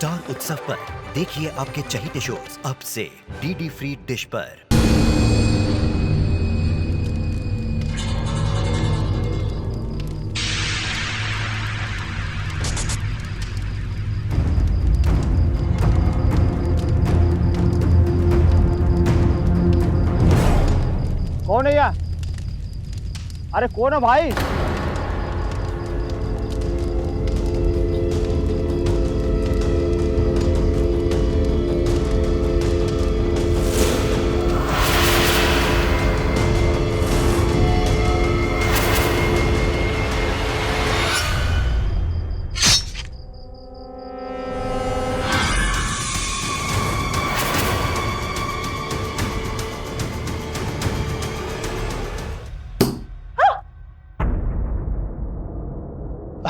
Star उत्सव पर देखिए आपके चहीते शोज अब से डीडी फ्री डिश पर। कौन है यार? अरे कौन है भाई?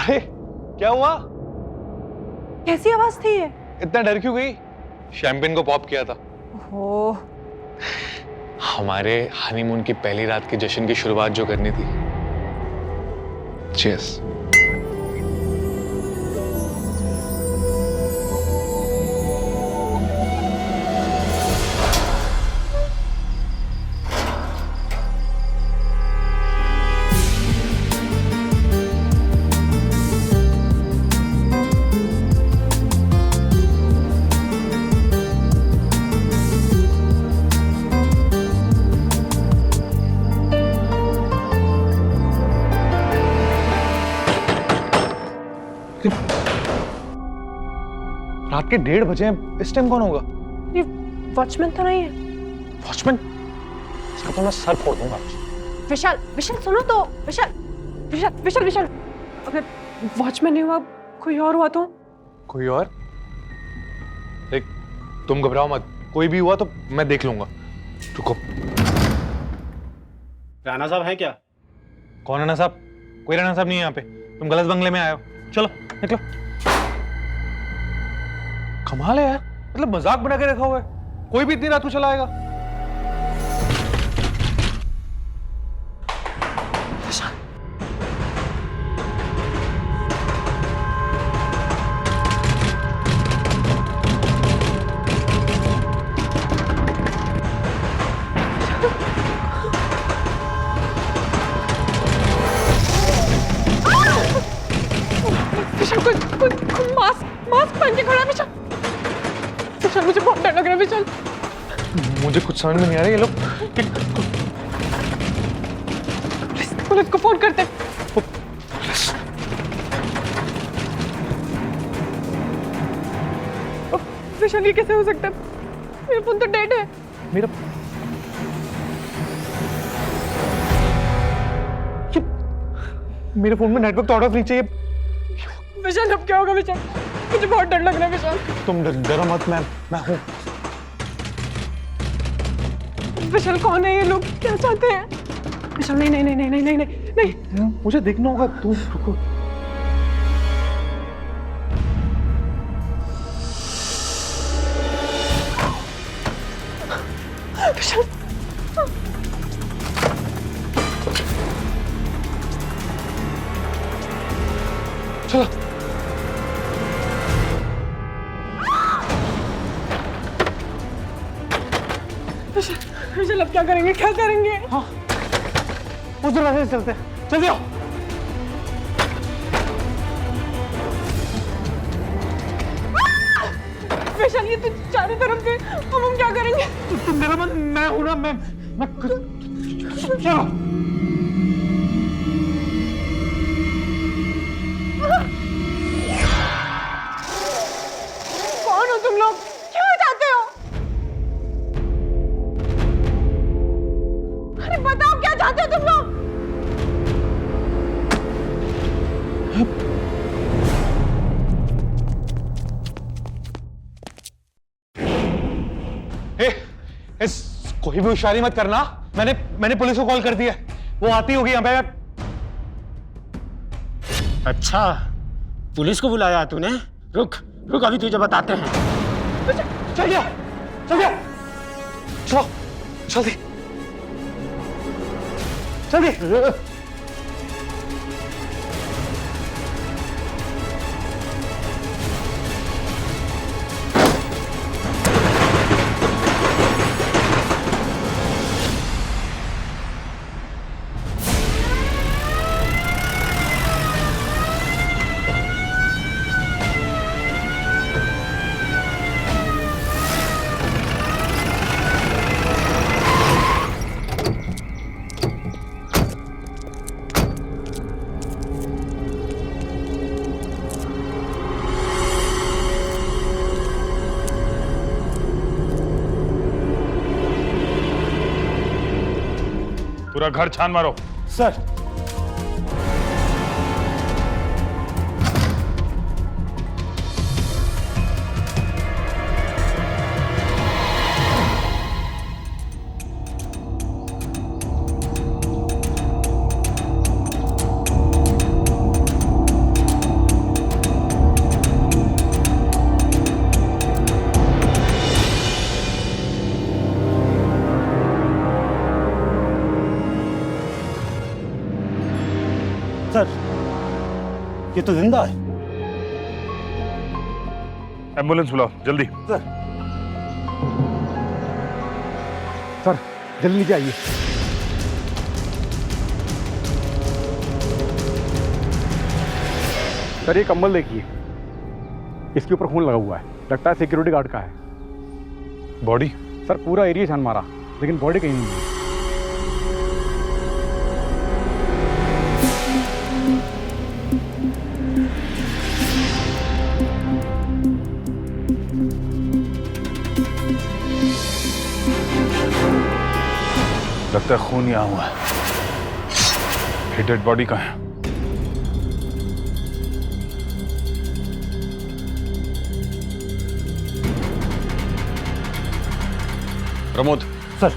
अरे क्या हुआ? कैसी आवाज थी ये? इतना डर क्यों गई? शैंपेन को पॉप किया था। ओह, हमारे हनीमून की पहली रात के जश्न की शुरुआत जो करनी थी। चीयर्स। रात के 1:30 बजे हैं, इस टाइम कौन होगा? ये वॉचमैन तो नहीं है? वॉचमैन? इसका तो मैं सर फोड़ दूंगा। विशाल, विशाल सुनो तो। विशाल, विशाल, विशाल, विशाल, अगर वॉचमैन नहीं हुआ, कोई और हुआ तो? कोई और? देख, तुम घबराओ मत, कोई भी हुआ तो मैं देख लूंगा। रुको। राणा साहब हैं क्या? कौन राणा साहब? कोई राणा साहब नहीं है यहाँ पे। तुम गलत बंगले में आए हो। चलो निकलो। कमाल है यार, मतलब मजाक बना के रखा हुआ है। कोई भी इतनी रात को चला आएगा? विशाल, कोई मास्क पहन के खड़ा है। विशाल, विशाल, मुझे बहुत डर लग रहा है। विशाल, मुझे कुछ समझ में नहीं आ रहा ये लोग। पुलिस को फोन करते। विशाल, ये कैसे हो सकता है? मेरा फोन तो डेड है। मेरा मेरे फोन में नेटवर्क तो आउट ऑफ रीच है। विशाल, अब क्या होगा? विशाल, मुझे बहुत डर लग रहा है। विशाल, तुम डरो मत, मैं हूं। विशाल, कौन है ये लोग? क्या चाहते हैं? विशाल, नहीं नहीं नहीं नहीं नहीं नहीं नहीं नहीं, मुझे देखना होगा। तुम रुको। विशाल, चलो। विशाल, अब क्या करेंगे? क्या करेंगे? हाँ, उस दरवाजे से चलते हैं। जल्दी आओ। विशाल, ये तो चारों तरफ से, हम क्या करेंगे? तुम मेरा मन, मैं हूं ना। मैं चलो। कौन हो तुम लोग? क्यों चाहते हो? अरे बताओ, क्या चाहते हो तुम लोग? कोई भी होशियारी मत करना। मैंने पुलिस को कॉल कर दिया, वो आती होगी यहाँ पे। अच्छा, पुलिस को बुलाया तूने? रुक रुक, अभी तुझे बताते हैं। चलिए चलिए, चलो जल्दी जल्दी। पूरा घर छान मारो। सर। सर, ये तो जिंदा है। एम्बुलेंस बुलाओ जल्दी। सर, सर जल्दी नीचे आइए। सर ये कंबल देखिए, इसके ऊपर खून लगा हुआ है, लगता है सिक्योरिटी गार्ड का है। बॉडी? सर पूरा एरिया छान मारा लेकिन बॉडी कहीं नहीं मिली। लगता है खून यहाँ हुआ है। ये डेड बॉडी कहाँ है? प्रमोद। सर।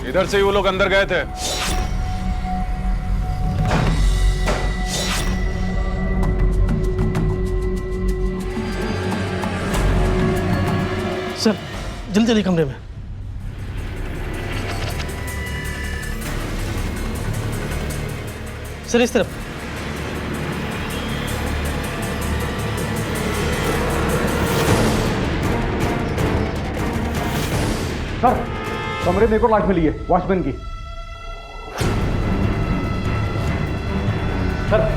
इधर से ही वो लोग अंदर गए थे। सर जल्दी जल्दी कमरे में। सर इस तरफ। सर कमरे में एक और लाश मिली है, वॉचमैन की। सर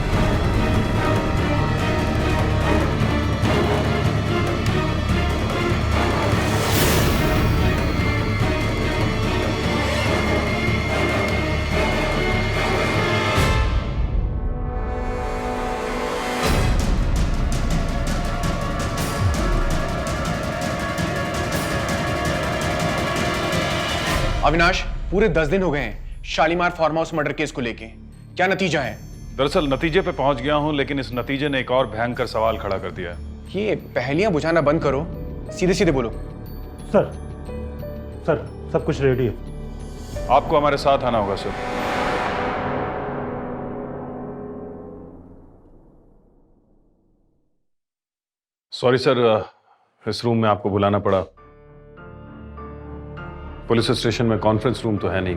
अविनाश, पूरे 10 दिन हो गए हैं Shalimar farm house murder case को लेके, क्या नतीजा है? दरअसल नतीजे पे पहुंच गया हूं, लेकिन इस नतीजे ने एक और भयंकर सवाल खड़ा कर दिया है। ये पहेलियां बुझाना बंद करो, सीधे सीधे बोलो। सर, सर सब कुछ रेडी है। आपको हमारे साथ आना होगा सर। सॉरी सर, इस रूम में आपको बुलाना पड़ा। पुलिस स्टेशन में कॉन्फ्रेंस रूम तो है नहीं।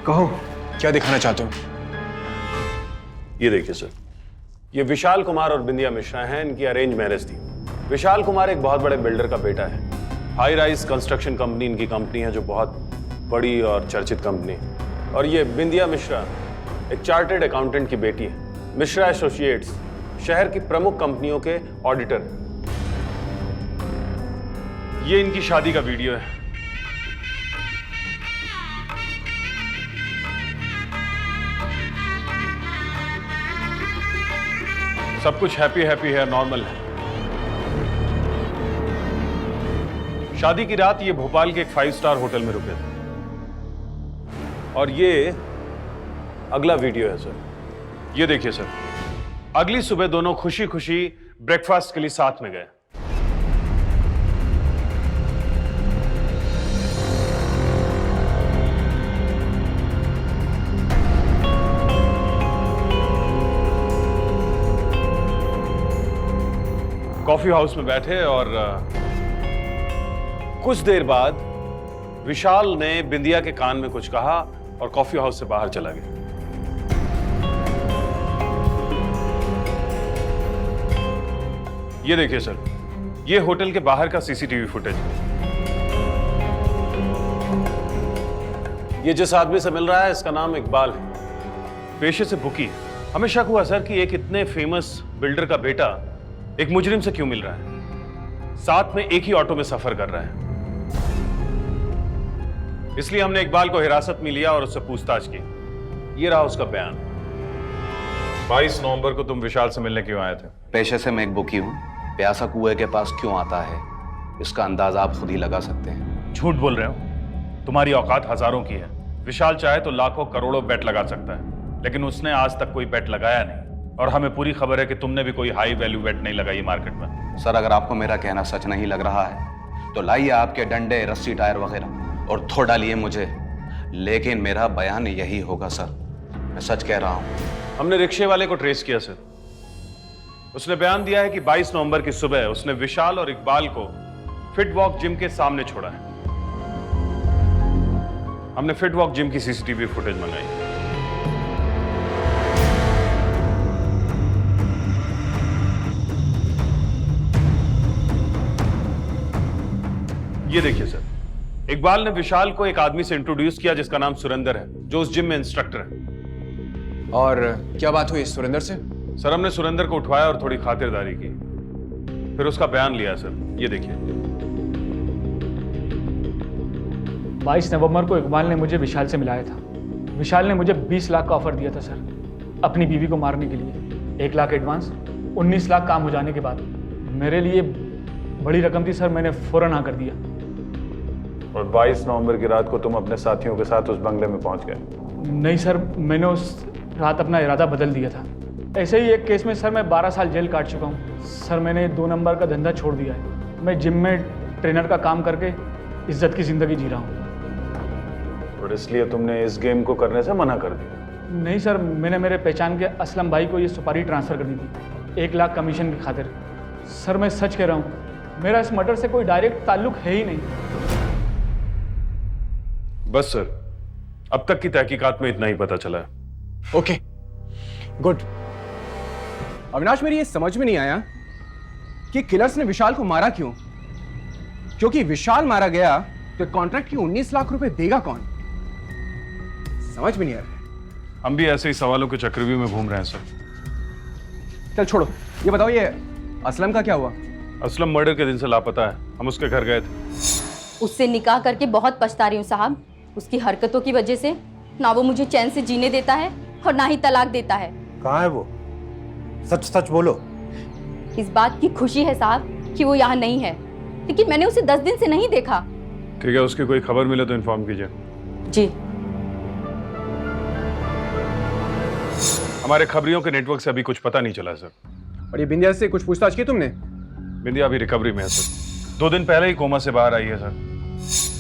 कहो, क्या दिखाना चाहते हो? ये देखिए सर, ये विशाल कुमार और बिंदिया मिश्रा हैं। इनकी अरेंज मैरिज थी। विशाल कुमार एक बहुत बड़े बिल्डर का बेटा है। हाई राइज कंस्ट्रक्शन कंपनी इनकी कंपनी है, जो बहुत बड़ी और चर्चित कंपनी है। और ये बिंदिया मिश्रा एक चार्टर्ड अकाउंटेंट की बेटी है। मिश्रा एसोसिएट्स शहर की प्रमुख कंपनियों के ऑडिटर। ये इनकी शादी का वीडियो है। सब कुछ हैप्पी हैप्पी है, नॉर्मल है। शादी की रात ये भोपाल के एक 5 स्टार होटल में रुके थे। और ये अगला वीडियो है सर। ये देखिए सर, अगली सुबह दोनों खुशी खुशी ब्रेकफास्ट के लिए साथ में गए। कॉफी हाउस में बैठे और कुछ देर बाद विशाल ने बिंदिया के कान में कुछ कहा और कॉफी हाउस से बाहर चला गया। ये देखिए सर, ये होटल के बाहर का सीसीटीवी फुटेज। ये जिस आदमी से मिल रहा है, इसका नाम इकबाल है। पेशे से बुकी। हमें शक हुआ सर कि एक इतने फेमस बिल्डर का बेटा एक मुजरिम से क्यों मिल रहा है, साथ में एक ही ऑटो में सफर कर रहा है। इसलिए हमने इकबाल को हिरासत में लिया और उससे पूछताछ की। ये रहा उसका बयान। 22 नवंबर को तुम विशाल से मिलने क्यों आए थे? पेशे से मैं एक बुकी हूँ। प्यासा कुएं के पास क्यों आता है, इसका अंदाजा आप खुद ही लगा सकते हैं। झूठ बोल रहे हो। तुम्हारी औकात हजारों की है। विशाल चाहे तो लाखों करोड़ों बेट लगा सकता है, लेकिन उसने आज तक कोई बेट लगाया नहीं। और हमें पूरी खबर है कि तुमने भी कोई हाई वैल्यू बेट नहीं लगाई मार्केट में। सर, अगर आपको मेरा कहना सच नहीं लग रहा है तो लाइए आपके डंडे, रस्सी, टायर वगैरह और थो डालिए मुझे, लेकिन मेरा बयान यही होगा सर। मैं सच कह रहा हूं। हमने रिक्शे वाले को ट्रेस किया सर। उसने बयान दिया है कि 22 नवंबर की सुबह उसने विशाल और इकबाल को फिट वॉक जिम के सामने छोड़ा है। हमने फिट वॉक जिम की सीसीटीवी फुटेज मंगाई। ये देखिए सर, इकबाल ने विशाल को एक आदमी से इंट्रोड्यूस किया जिसका नाम सुरेंद्र है, जो उस जिम में इंस्ट्रक्टर है। और क्या बात हुई सुरेंद्र से? सर, हमने सुरेंद्र को उठवाया और थोड़ी खातिरदारी की, फिर उसका बयान लिया सर। ये देखिए। 22 नवंबर को इकबाल ने मुझे विशाल से मिलाया था। विशाल ने मुझे 20 लाख का ऑफर दिया था सर, अपनी बीवी को मारने के लिए। 1 लाख एडवांस, 19 लाख काम हो जाने के बाद। मेरे लिए बड़ी रकम थी सर, मैंने फौरन हाँ कर दिया। और 22 नवंबर की रात को तुम अपने साथियों के साथ उस बंगले में पहुंच गए? नहीं सर, मैंने उस रात अपना इरादा बदल दिया था। ऐसे ही एक केस में सर मैं 12 साल जेल काट चुका हूँ। सर, मैंने 2 नंबर का धंधा छोड़ दिया है। मैं जिम में ट्रेनर का काम करके इज्जत की ज़िंदगी जी रहा हूँ। और इसलिए तुमने इस गेम को करने से मना कर दिया? नहीं सर, मैंने मेरे पहचान के असलम भाई को ये सुपारी ट्रांसफ़र करनी थी 1 लाख कमीशन की खातिर। सर, मैं सच कह रहा हूँ, मेरा इस मर्डर से कोई डायरेक्ट ताल्लुक है ही नहीं। बस सर, अब तक की तहकीकात में इतना ही पता चला है। Okay, good. अविनाश, मेरी ये समझ में नहीं आया कि किलर्स ने विशाल को मारा क्यों? क्योंकि विशाल मारा गया तो कॉन्ट्रैक्ट की 19 लाख रुपए देगा कौन? समझ में नहीं आ रहा। हम भी ऐसे ही सवालों के चक्रव्यूह में घूम रहे हैं सर। चल छोड़ो, ये बताओ, ये असलम का क्या हुआ? असलम मर्डर के दिन से लापता है। हम उसके घर गए थे। उससे निकाह करके बहुत पछता रही हूँ साहब। उसकी हरकतों की वजह से ना वो मुझे चैन से जीने देता है और ना ही तलाक देता है। कहाँ है वो? सच सच बोलो। इस बात की खुशी है साहब कि वो यहाँ नहीं है, लेकिन मैंने उसे 10 दिन से नहीं देखा। ठीक है, उसकी कोई खबर मिले तो इन्फॉर्म कीजिए। जी। हमारे खबरियों के नेटवर्क से अभी कुछ पता नहीं चला सर। और ये बिंदिया से कुछ पूछताछ की तुमने? बिंदिया अभी रिकवरी में है सर। 2 दिन पहले ही कोमा से बाहर आई है सर।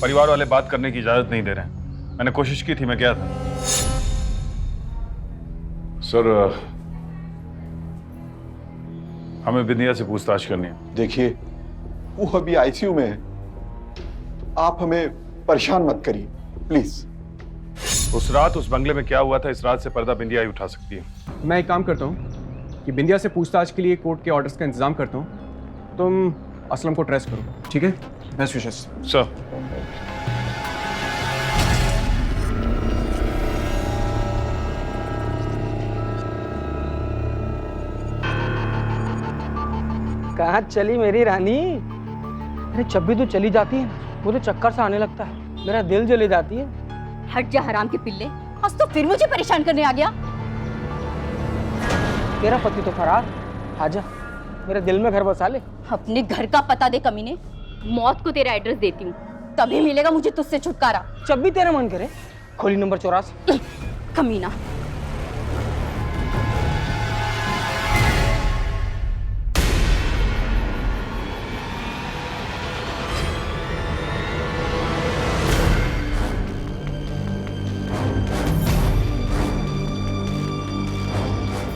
परिवार वाले बात करने की इजाजत नहीं दे रहे हैं। मैंने कोशिश की थी, मैं गया था सर। हमें बिंदिया से पूछताछ करनी है। देखिए, वो अभी आईसीयू में है। आप हमें परेशान मत करिए प्लीज। उस रात उस बंगले में क्या हुआ था, इस रात से पर्दा बिंदिया ही उठा सकती है। मैं एक काम करता हूँ कि बिंदिया से पूछताछ के लिए कोर्ट के ऑर्डर्स का इंतजाम करता हूँ। तुम असलम को ट्रेस करो, ठीक है? Best wishes sir. कहाँ चली मेरी रानी? अरे जब भी तू चली जाती है मुझे चक्कर सा आने लगता है, मेरा दिल जले जाती है। हट जा हराम के पिल्ले, आज तो फिर मुझे परेशान करने आ गया। तेरा पति तो फरार, आजा मेरे दिल में घर बसा ले। अपने घर का पता दे कमीने, मौत को तेरा एड्रेस देती हूँ, तभी मिलेगा मुझे तुझसे छुटकारा। जब भी तेरा मन करे, खोली नंबर 84। कमीना।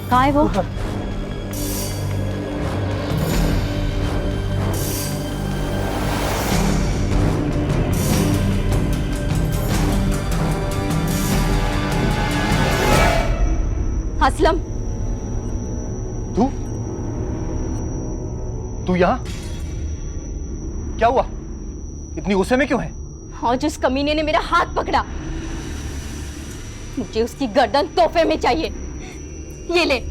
कहाँ है वो? असलम, तू यहाँ? क्या हुआ? इतनी गुस्से में क्यों है? आज उस कमीने ने मेरा हाथ पकड़ा। मुझे उसकी गर्दन तोहफे में चाहिए। ये ले।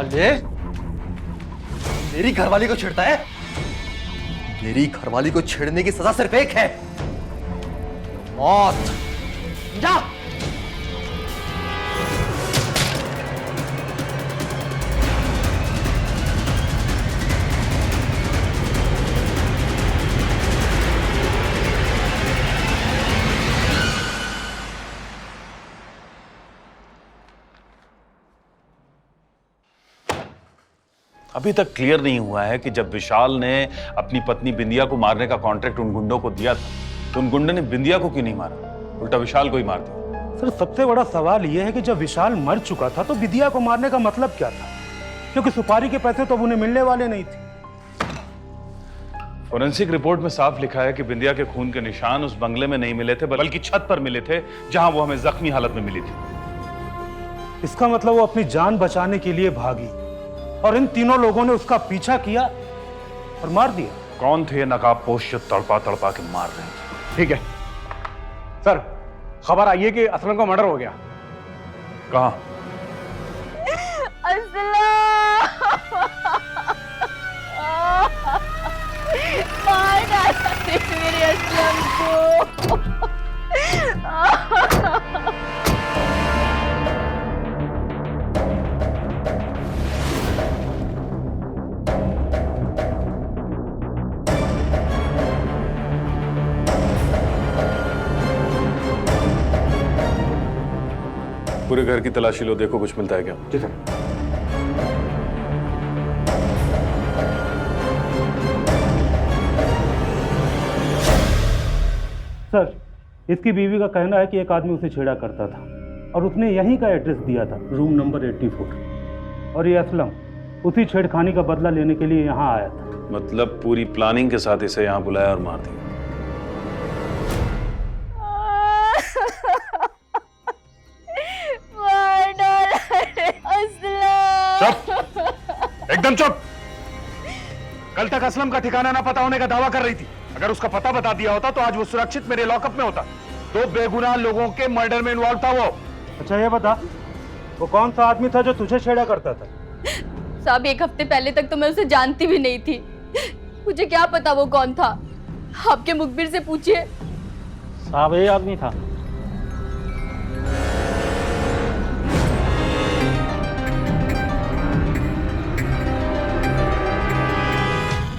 साले, मेरी घरवाली को छेड़ता है? मेरी घरवाली को छेड़ने की सजा सिर्फ एक है, मौत। जा। अभी तक क्लियर नहीं हुआ है कि जब विशाल ने अपनी पत्नी बिंदिया को मारने का कॉन्ट्रैक्ट उन गुंडों को दिया था तो उन गुंडों ने बिंदिया को क्यों नहीं मारा, उल्टा विशाल को ही मार दिया। सर सबसे बड़ा सवाल यह है कि जब विशाल मर चुका था तो बिंदिया को मारने का मतलब क्या था, क्योंकि सुपारी के पैसे तो अब उन्हें मिलने वाले नहीं थे। फोरेंसिक रिपोर्ट में साफ लिखा है कि बिंदिया के खून के निशान उस बंगले में नहीं मिले थे बल्कि छत पर मिले थे जहां वो हमें जख्मी हालत में मिली थी। इसका मतलब वो अपनी जान बचाने के लिए भागी और इन तीनों लोगों ने उसका पीछा किया और मार दिया। कौन थे नकाबपोश जो तड़पा तड़पा के मार रहे थे? ठीक है सर, खबर आई है कि असलम का मर्डर हो गया। कहां? मार डाला मेरे असलम को। पूरे घर की तलाशी लो, देखो कुछ मिलता है क्या। जी सर। सर इसकी बीवी का कहना है कि एक आदमी उसे छेड़ा करता था और उसने यहीं का एड्रेस दिया था, रूम नंबर 84, और ये असलम उसी छेड़खानी का बदला लेने के लिए यहाँ आया था। मतलब पूरी प्लानिंग के साथ इसे यहाँ बुलाया और मार दिया। एकदम चुप। कल तक असलम का ठिकाना ना पता होने का दावा कर रही थी। अगर उसका पता बता दिया होता तो आज वो सुरक्षित मेरे लॉकअप में होता। तो बेगुनाह लोगों के मर्डर में इन्वॉल्व था वो। अच्छा ये बता, वो कौन सा आदमी था जो तुझे छेड़ा करता था? साहब 1 हफ्ते पहले तक तो मैं उसे जानती भी नहीं थी। मुझे क्या पता वो कौन था, आपके मुखबिर से पूछिए। साहब ये आदमी था।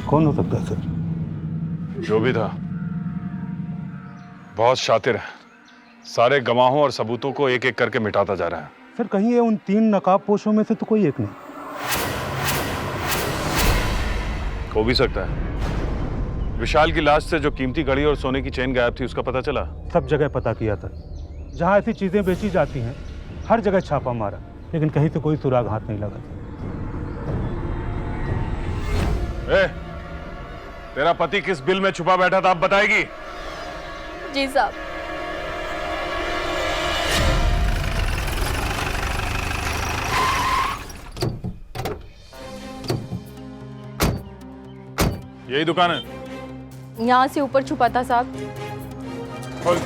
कौन हो सकता है सर? जो भी था बहुत शातिर है, सारे गवाहों और सबूतों को एक एक करके मिटाता जा रहा है। सर कहीं ये उन 3 नकाबपोशों में से तो कोई एक नहीं? हो भी सकता है। विशाल की लाश से जो कीमती घड़ी और सोने की चेन गायब थी उसका पता चला? सब जगह पता किया था, जहां ऐसी चीजें बेची जाती हैं हर जगह छापा मारा, लेकिन कहीं से कोई सुराग हाथ नहीं लगा। तेरा पति किस बिल में छुपा बैठा था, आप बताएगी? जी साहब। यही दुकान है? यहाँ से ऊपर छुपा था साहब। खोल।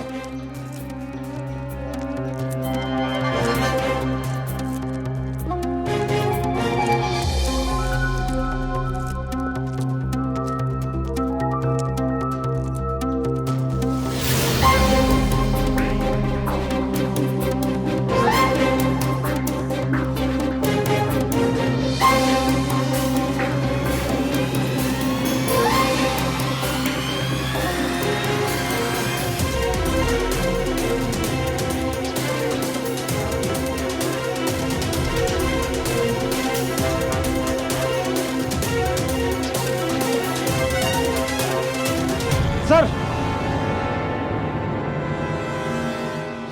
सर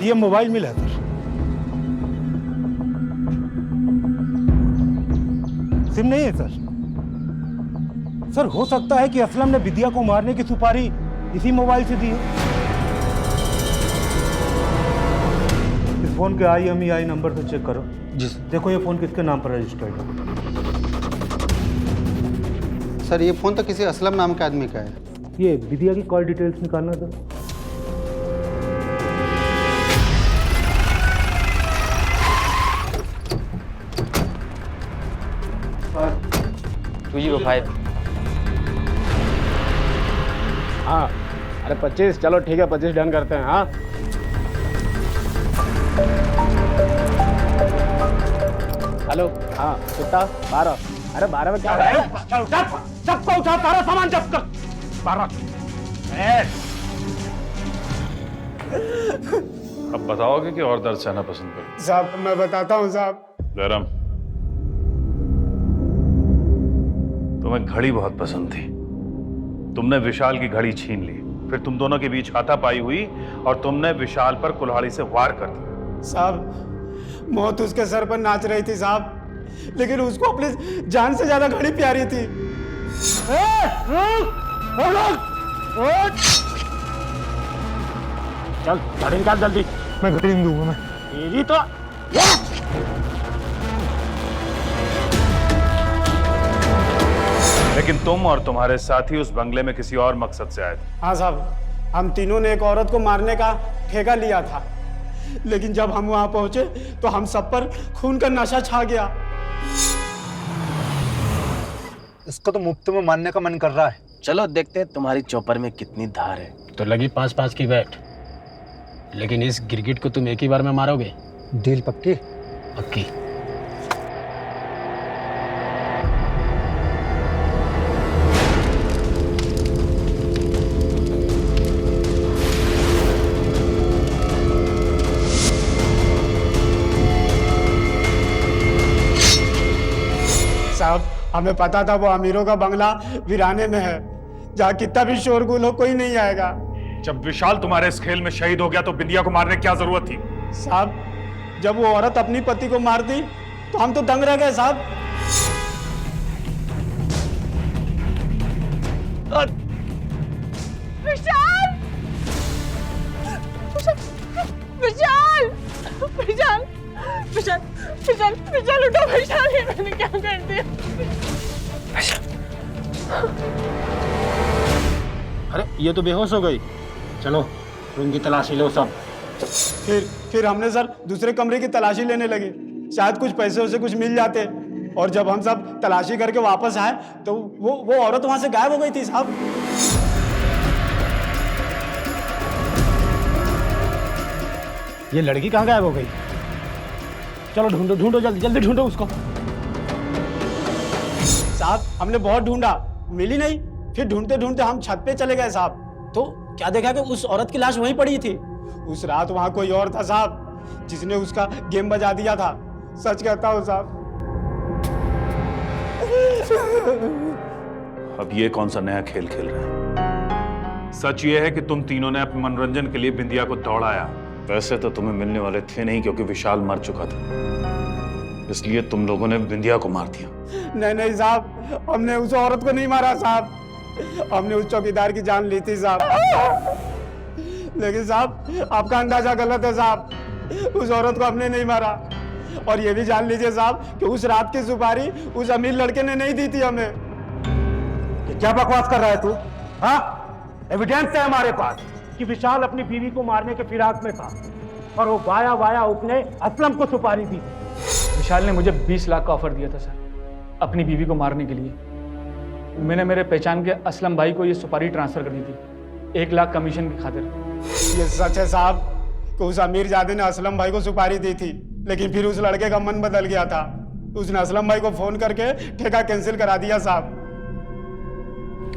ये मोबाइल मिला सर। सिम नहीं है सर। सर हो सकता है कि असलम ने बिंदिया को मारने की सुपारी इसी मोबाइल से दी है। इस फोन के IMEI नंबर से चेक करो। जी सर। देखो ये फोन किसके नाम पर रजिस्टर्ड है। सर ये फोन तो किसी असलम नाम के आदमी का है। ये बिंदिया की कॉल डिटेल्स निकालना था। 205। हाँ अरे 25, चलो ठीक है 25 डन करते हैं। हाँ हेलो, हाँ कितना? 12। अरे 12 में क्या हो रहा है? सबको उठा, सारा सामान जब्त कर। 12। अब बताओगे कि और दर्द सहना पसंद करो? साहब मैं बताता हूँ साहब। जयराम, तुम्हें घड़ी बहुत पसंद थी। तुमने विशाल की घड़ी छीन ली, फिर तुम दोनों के बीच हाथापाई हुई और तुमने विशाल पर कुल्हाड़ी से वार कर दिया। साहब मौत उसके सर पर नाच रही थी साहब, लेकिन उसको अपनी जान से ज्यादा घड़ी प्यारी थी। चल घड़ी निकाल जल्दी। मैं घड़ी नहीं दूंगा। मैं तेरी तो लेकिन तुम और तुम्हारे साथी उस बंगले में किसी और मकसद से आए थे। हाँ साहब, हम तीनों ने एक औरत को मारने का ठेका लिया था, लेकिन जब हम वहां पहुंचे तो हम सब पर खून का नशा छा गया। इसको तो मुफ्त में मारने का मन कर रहा है। चलो देखते हैं तुम्हारी चौपर में कितनी धार है। तो लगी 5-5 की बैट, लेकिन इस गिरगिट को तुम एक ही बार में मारोगे। डील पक्की? पक्की। साहब हमें पता था वो अमीरों का बंगला वीराने में है, जहाँ कितना भी शोरगुल हो कोई नहीं आएगा। जब विशाल तुम्हारे इस खेल में शहीद हो गया तो बिंदिया को मारने की क्या जरूरत थी? साहब जब वो औरत अपनी पति को मार दी तो हम तो दंग रह गए साहब। विशाल! विशाल! विशाल! विशाल! विशाल! विशाल उठो विशाल, ये मैंने क्या कर दिया? अरे ये तो बेहोश हो गई। चलो रूम की तलाशी लो सब। फिर हमने सर दूसरे कमरे की तलाशी लेने लगे, शायद कुछ पैसे उसे कुछ मिल जाते। और जब हम सब तलाशी करके वापस आए तो वो औरत वहां से गायब हो गई थी साहब। ये लड़की कहाँ गायब हो गई? चलो ढूंढो ढूंढो, जल्दी जल्दी ढूंढो उसको। साहब हमने बहुत ढूंढा, मिली नहीं। फिर ढूंढते ढूंढते हम छत पे चले गए साहब, तो क्या देखा कि उस औरत की लाश वहीं पड़ी थी। उस रात वहां कोई और था साहब, जिसने उसका गेम बजा दिया था। सच कहता हूँ साहब। अब ये कौन सा नया खेल खेल रहे हैं? सच ये है कि तुम तीनों ने अपने मनोरंजन के लिए बिंदिया को दौड़ाया। वैसे तो तुम्हें मिलने वाले थे नहीं, क्योंकि विशाल मर चुका था, इसलिए तुम लोगों ने बिंदिया को मार दिया। नहीं साहब, हमने उस औरत को नहीं मारा साहब, हमने उस चौकीदार की जान ली थी साहब। लेकिन साहब आपका अंदाजा गलत है साहब, उस औरत को हमने नहीं मारा। और ये भी जान लीजिए साहब कि उस रात की सुपारी उस अमीर लड़के ने नहीं दी थी हमें। क्या बकवास कर रहा है तू? हाँ, एविडेंस है हमारे पास कि विशाल अपनी बीवी को मारने के फिराक में था और वो वाया वाया उसने असलम को सुपारी दी थी। विशाल ने मुझे 20 लाख का ऑफर दिया था सर, अपनी बीवी को मारने के लिए। मैंने मेरे पहचान के असलम भाई को ये सुपारी ट्रांसफर कर दी थी 1 लाख कमीशन की खातिर। ये सच है साहब कि उस अमीर जादे ने असलम भाई को सुपारी दी थी, लेकिन फिर उस लड़के का मन बदल गया था। उसने असलम भाई को फोन करके ठेका कैंसिल करा दिया साहब।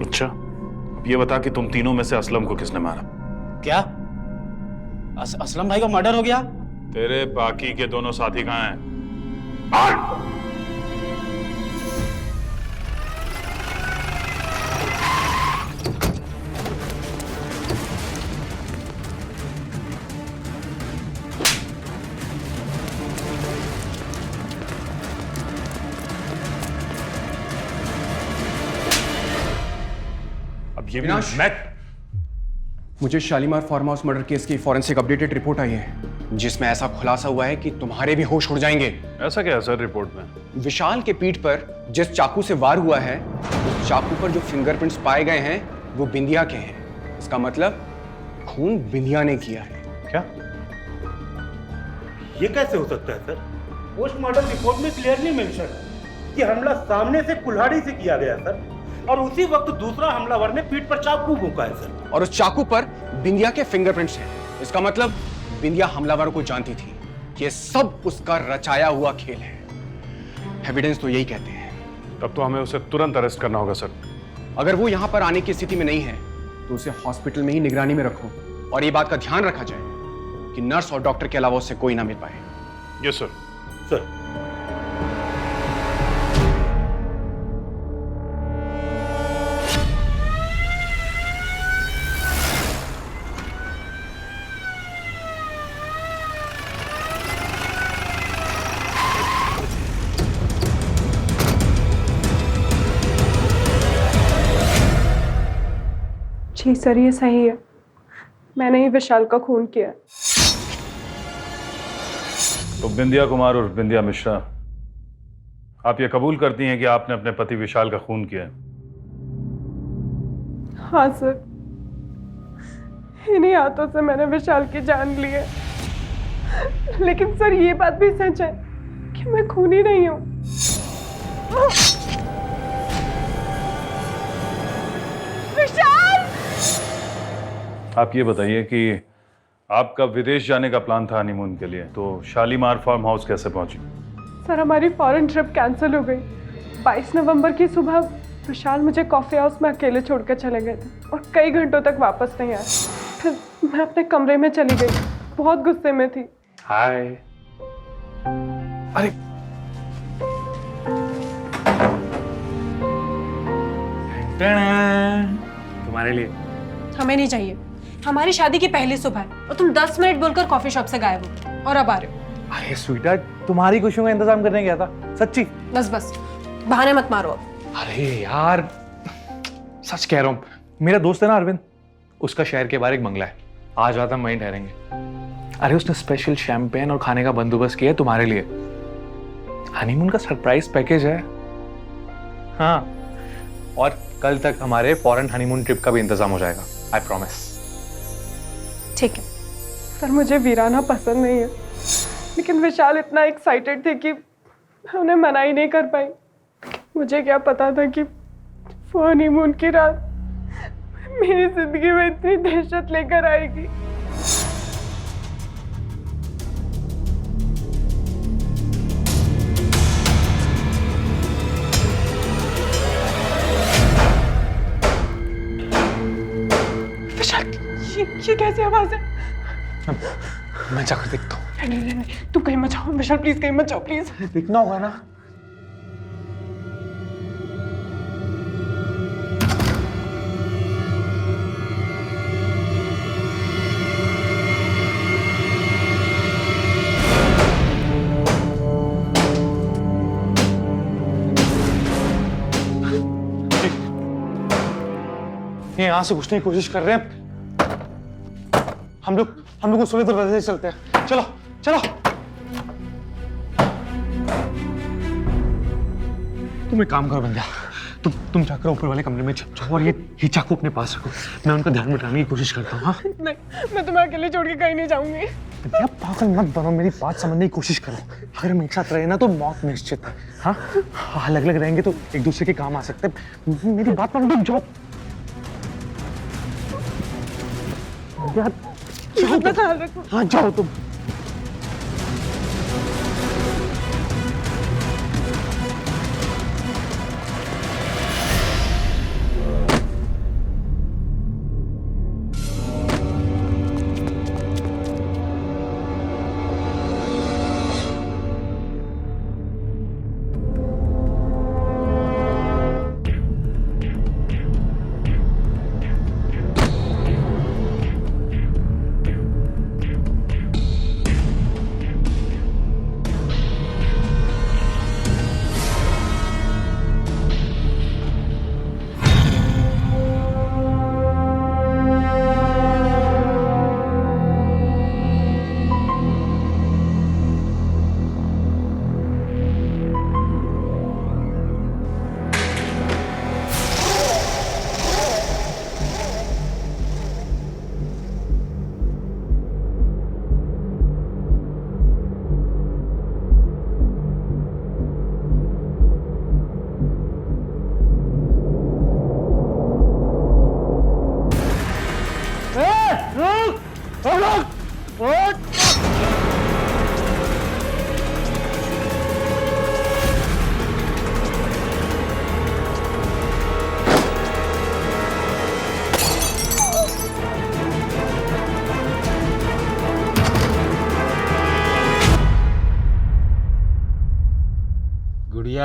अच्छा, अब ये बता कि तुम तीनों में से असलम को किसने मारा? क्या असलम भाई का मर्डर हो गया? तेरे बाकी के दोनों साथी कहाँ हैं? ये विनाश, मुझे Shalimar farm house murder case की फॉरेंसिक अपडेटेड रिपोर्ट आई है, जिसमें ऐसा खुलासा हुआ है कि तुम्हारे भी होश उड़ जाएंगे। ऐसा क्या है सर रिपोर्ट में? विशाल के पीठ पर जिस चाकू से वार हुआ है, उस चाकू पर जो फिंगरप्रिंट्स पाए गए हैं वो बिंदिया के हैं। इसका मतलब खून बिंदिया ने किया है। क्या? ये कैसे हो सकता है सर? पोस्टमार्टम रिपोर्ट में क्लियरली मेंशन है कि हमला सामने से कुल्हाड़ी से किया गया सर, और उसी वक्त दूसरा हमलावर ने पीठ पर चाकू भोंका है सर। और उस चाकू पर बिंदिया के फिंगरप्रिंट्स हैं। इसका मतलब बिंदिया हमलावर को जानती थी। ये सब उसका रचाया हुआ खेल है। एविडेंस तो यही कहते हैं। तब तो हमें उसे तुरंत अरेस्ट करना होगा सर। अगर वो यहां पर आने की स्थिति में नहीं है तो उसे हॉस्पिटल में ही निगरानी में रखो, और ये बात का ध्यान रखा जाए कि नर्स और डॉक्टर के अलावा उससे कोई ना मिल पाए। Yes sir. सर जी सर, ये सही है, मैंने ही विशाल का खून किया है। तो बिंदिया कुमार और बिंदिया मिश्रा, आप ये कबूल करती हैं कि आपने अपने पति विशाल का खून किया है? हाँ सर, इन्हीं हाथों से मैंने विशाल की जान ली है। लेकिन सर ये बात भी सच है कि मैं खूनी नहीं हूं। विशाल! आप ये बताइए कि आपका विदेश जाने का प्लान था हनीमून के लिए, तो शालीमार फार्म हाउस कैसे पहुंची? सर हमारी फॉरेन ट्रिप कैंसिल हो गई। 22 नवंबर की सुबह विशाल मुझे कॉफी हाउस में अकेले छोड़कर चले गए थे और कई घंटों तक वापस नहीं आए। फिर मैं अपने कमरे में चली गई, बहुत गुस्से में थी। हाय। अरे तुम्हारे लिए। हमें नहीं चाहिए, हमारी शादी की पहली सुबह है और तुम 10 मिनट बोलकर कॉफी शॉप से गायब हो और अब आ रहे हो। अरे स्वीटहार्ट, तुम्हारी खुशियों का इंतजाम करने गया था, सच्ची। बस बस बहाने मत मारो अब। अरे यार सच कह रहा हूँ, मेरा दोस्त है ना अरविंद, उसका शहर के बाहर एक बंगला है, आज रात हम वहीं ठहरेंगे। अरे उसने स्पेशल शैंपेन और खाने का बंदोबस्त किया है तुम्हारे लिए। हनीमून का सरप्राइज पैकेज है। हाँ, और कल तक हमारे फॉरेन हनीमून ट्रिप का भी इंतजाम हो जाएगा, आई प्रॉमिस। ठीक है सर, मुझे वीराना पसंद नहीं है, लेकिन विशाल इतना एक्साइटेड थे कि मैं उन्हें मना ही नहीं कर पाई। मुझे क्या पता था कि वो हनीमून की रात मेरी जिंदगी में इतनी दहशत लेकर आएगी। विशाल, ये कैसी आवाज है? मैं जाकर देखता हूँ। नहीं, तुम कहीं मत जाओ विशाल, प्लीज कहीं मत जाओ प्लीज। देखना होगा ना। ये यहाँ से घुसने की कोशिश कर रहे हैं। हम लोग सुने दरवाजे से चलते हैं। चलो चलो। तुम एक काम करो बंदिया, तुम जाकर ऊपर वाले कमरे में छुप जाओ और ये चाकू अपने पास रखो। मैं उनका ध्यान बटाने की कोशिश करता हूँ। हाँ नहीं, मैं तुम्हें अकेले छोड़ के कहीं नहीं जाऊंगी। बंदिया पागल मत बनो, मेरी बात समझने की कोशिश करो। अगर हम एक साथ रहे ना तो मौत निश्चित है। हाँ, अलग अलग रहेंगे तो एक दूसरे के काम आ सकते हैं। मेरी बात पर रुक जाओ। हाँ जाओ तुम।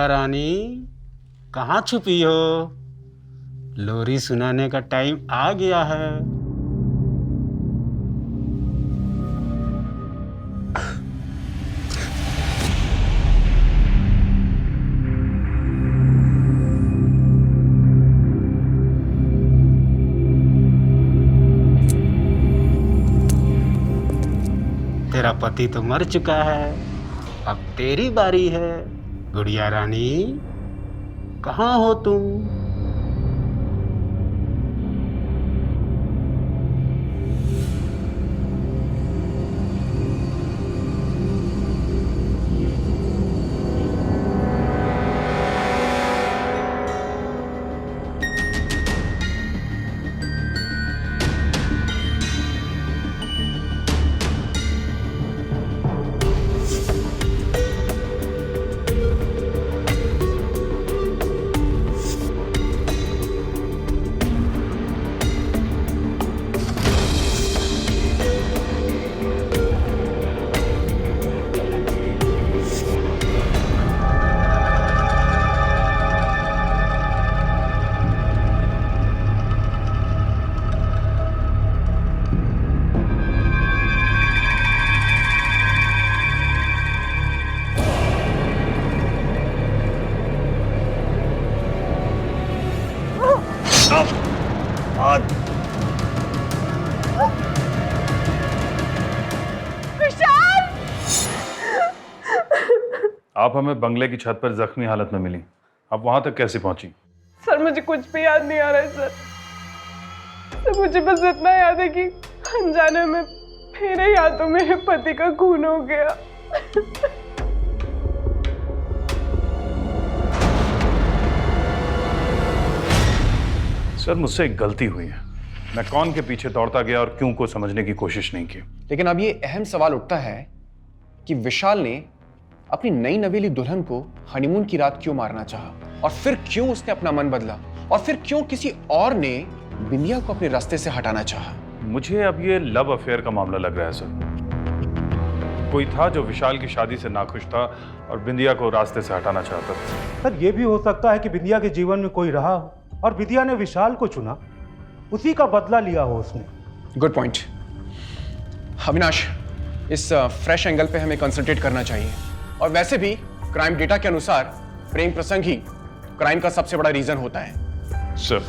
गुड़िया रानी, कहाँ छुपी हो? लोरी सुनाने का टाइम आ गया है। तेरा पति तो मर चुका है, अब तेरी बारी है। गुड़िया रानी, कहाँ हो तुम? आप हमें बंगले की छत पर जख्मी हालत में मिली, आप वहां तक कैसे पहुंची? सर मुझे कुछ भी याद नहीं आ रहा है सर। सर मुझे बस इतना याद है कि अनजाने में मेरे हाथों मेरे पति का खून हो गया। सर मुझसे एक गलती हुई है, मैं कौन के पीछे दौड़ता गया और क्यों को समझने की कोशिश नहीं की। लेकिन अब ये अहम सवाल उठता है कि विशाल ने अपनी नई नवेली दुल्हन को हनीमून की रात क्यों मारना चाहा, और फिर क्यों उसने अपना मन बदला, और फिर क्यों किसी और ने बिंदिया को अपने रास्ते से हटाना चाहा। मुझे अब ये लव अफेयर का मामला लग रहा है सर। कोई था जो विशाल की शादी से नाखुश था और बिंदिया को रास्ते से हटाना चाहता था। सर ये भी हो सकता है कि बिंदिया के जीवन में कोई रहा हो और बिंदिया ने विशाल को चुना, उसी का बदला लिया हो उसने। गुड पॉइंट अविनाश, इस फ्रेश एंगल पे हमें कंसंट्रेट करना चाहिए। और वैसे भी क्राइम डेटा के अनुसार प्रेम प्रसंग ही क्राइम का सबसे बड़ा रीजन होता है। सर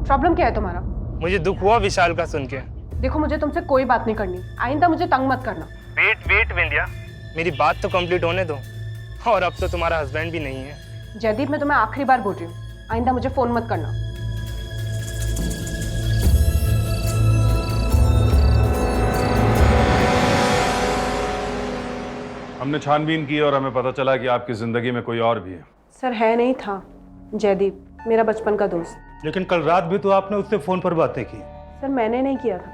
प्रॉब्लम क्या है तुम्हारा? मुझे दुख हुआ विशाल का सुन के। देखो मुझे तुमसे कोई बात नहीं करनी, आइंदा मुझे तंग मत करना। वेट बिंदिया, मेरी बात तो कंप्लीट होने दो। और अब तो तुम्हारा हस्बैंड भी नहीं है। जयदीप मैं तुम्हें आखिरी बार बोल रही हूँ, आइंदा मुझे फोन मत करना। हमने छानबीन की और हमें पता चला कि आपकी जिंदगी में कोई और भी है। सर है नहीं था, जयदीप मेरा बचपन का दोस्त। लेकिन कल रात भी तो आपने उससे फोन पर बातें की। सर मैंने नहीं किया था,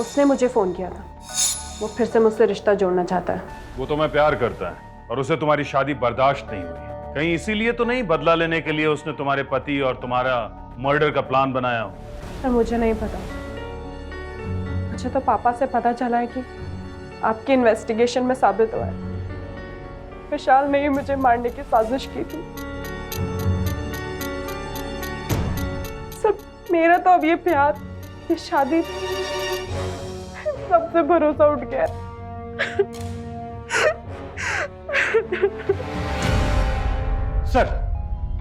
उसने मुझे फोन किया था। वो फिर से मुझसे रिश्ता जोड़ना चाहता है। वो तुम्हें प्यार करता है और उसे तुम्हारी शादी बर्दाश्त नहीं हुई। कहीं इसीलिए तो नहीं बदला लेने के लिए उसने तुम्हारे पति और तुम्हारा मर्डर का प्लान बनाया हो? सर मुझे नहीं पता। अच्छा तो पापा से पता चला है कि आपकी इन्वेस्टिगेशन में साबित हुआ है विशाल ने ही मुझे मारने की साजिश की थी। सब मेरा तो अब ये प्यार, ये शादी, सबसे भरोसा उठ गया। सर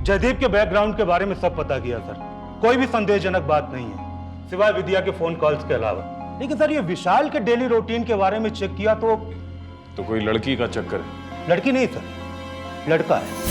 जयदीप के बैकग्राउंड के बारे में सब पता किया सर, कोई भी संदेहजनक बात नहीं है सिवाय विद्या के फोन कॉल्स के अलावा। लेकिन सर ये विशाल के डेली रूटीन के बारे में चेक किया तो कोई लड़की का चक्कर है? लड़की नहीं सर, लड़का है।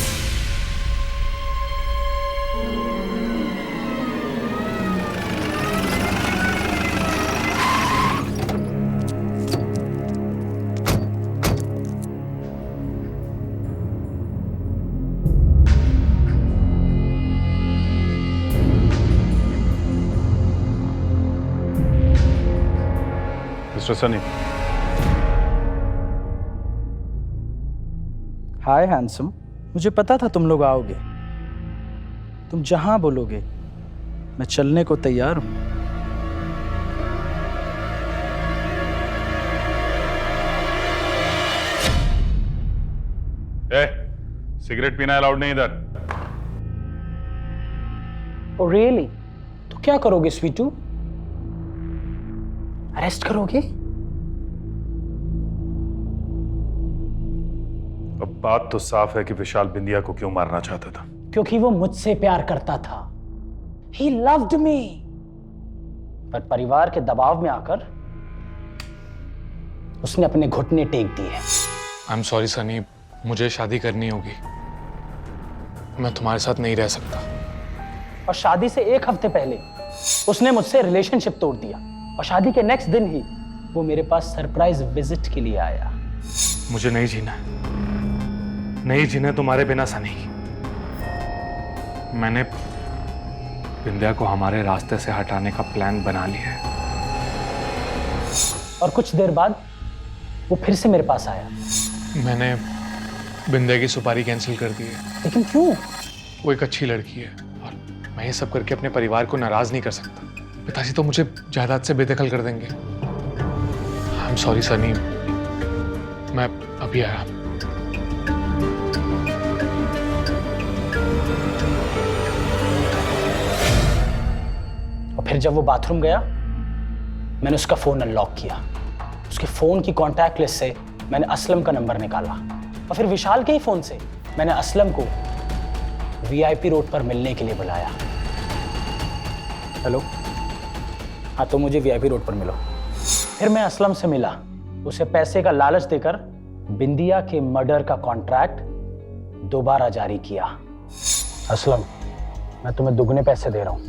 मिस्टर सनी। हाय हैंडसम, मुझे पता था तुम लोग आओगे। तुम जहां बोलोगे मैं चलने को तैयार हूं। सिगरेट पीना अलाउड नहीं इधर। Oh really? तो क्या करोगे स्वीटू? अरेस्ट करोगे? अब बात तो साफ है कि विशाल बिंदिया को क्यों मारना चाहता था। क्योंकि वो मुझसे प्यार करता था। He loved me। पर परिवार के दबाव में आकर उसने अपने घुटने टेक दिए। आई एम सॉरी सनी, मुझे शादी करनी होगी। मैं तुम्हारे साथ नहीं रह सकता। और शादी से एक हफ्ते पहले उसने मुझसे रिलेशनशिप तोड़ दिया और शादी के नेक्स्ट दिन ही वो मेरे पास सरप्राइज विजिट के लिए आया। मुझे नहीं जीना, नहीं जीना तुम्हारे बिना सनी। मैंने बिंदिया को हमारे रास्ते से हटाने का प्लान बना लिया है। और कुछ देर बाद वो फिर से मेरे पास आया। मैंने बिंदिया की सुपारी कैंसिल कर दी है। लेकिन क्यों? वो एक अच्छी लड़की है और मैं ये सब करके अपने परिवार को नाराज नहीं कर सकता। पिताजी तो मुझे जायदाद से बेदखल कर देंगे। आई एम सॉरी सनी, मैं अभी आया। और फिर जब वो बाथरूम गया मैंने उसका फोन अनलॉक किया। उसके फोन की कॉन्टैक्ट लिस्ट से मैंने असलम का नंबर निकाला और फिर विशाल के ही फोन से मैंने असलम को वीआईपी रोड पर मिलने के लिए बुलाया। हेलो, हाँ तो मुझे वीआईपी रोड पर मिलो। फिर मैं असलम से मिला, उसे पैसे का लालच देकर बिंदिया के मर्डर का कॉन्ट्रैक्ट दोबारा जारी किया। असलम, मैं तुम्हें दुगने पैसे दे रहा हूं,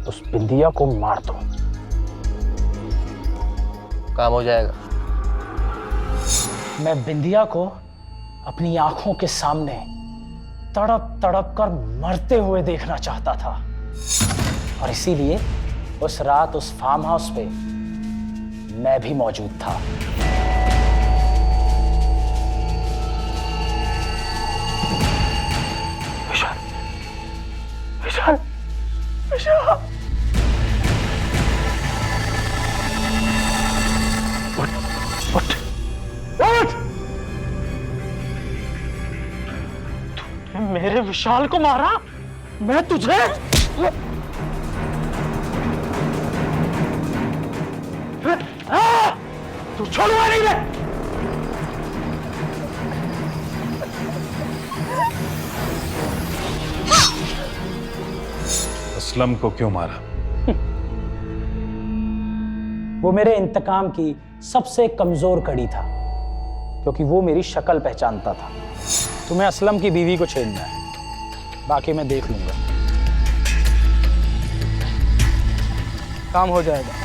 उस बिंदिया को मार दो। काम हो जाएगा। मैं बिंदिया को अपनी आंखों के सामने तड़प तड़प कर मरते हुए देखना चाहता था और इसीलिए उस रात उस फार्म हाउस पे मैं भी मौजूद था। विशाल, विशाल, विशाल, उठ, उठ, उठ! तूने मेरे विशाल को मारा? मैं तुझे तू छोड़वा नहीं ले। असलम को क्यों मारा? वो मेरे इंतकाम की सबसे कमजोर कड़ी था क्योंकि वो मेरी शक्ल पहचानता था। तुम्हें असलम की बीवी को छेड़ना है, बाकी मैं देख लूंगा। काम हो जाएगा।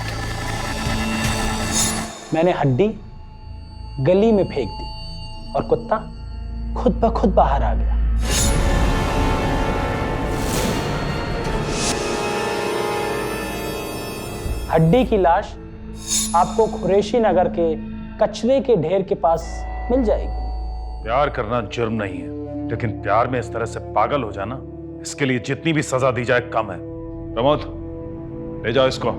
मैंने हड्डी गली में फेंक दी और कुत्ता खुद ब खुद बाहर आ गया। हड्डी की लाश आपको कुरैशी नगर के कचरे के ढेर के पास मिल जाएगी। प्यार करना जुर्म नहीं है, लेकिन प्यार में इस तरह से पागल हो जाना, इसके लिए जितनी भी सजा दी जाए कम है। प्रमोद, ले जाओ इसको।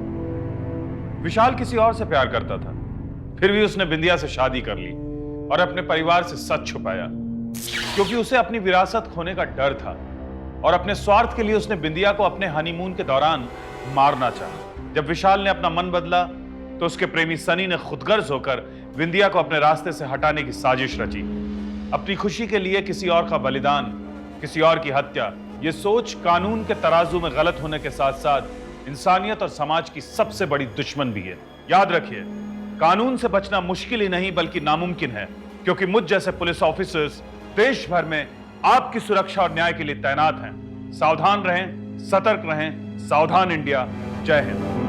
विशाल किसी और से प्यार करता था, फिर भी उसने बिंदिया से शादी कर ली और अपने परिवार से सच छुपाया क्योंकि उसे अपनी विरासत खोने का डर था और अपने स्वार्थ के लिए उसने बिंदिया को अपने हनीमून के दौरान मारना चाहा। जब विशाल ने अपना मन बदला तो उसके प्रेमी सनी ने खुदगर्ज होकर बिंदिया को अपने रास्ते से हटाने की साजिश रची। अपनी खुशी के लिए किसी और का बलिदान, किसी और की हत्या, ये सोच कानून के तराजू में गलत होने के साथ साथ इंसानियत और समाज की सबसे बड़ी दुश्मन भी है। याद रखिए, कानून से बचना मुश्किल ही नहीं बल्कि नामुमकिन है, क्योंकि मुझ जैसे पुलिस ऑफिसर्स देश भर में आपकी सुरक्षा और न्याय के लिए तैनात हैं। सावधान रहें, सतर्क रहें। सावधान इंडिया। जय हिंद।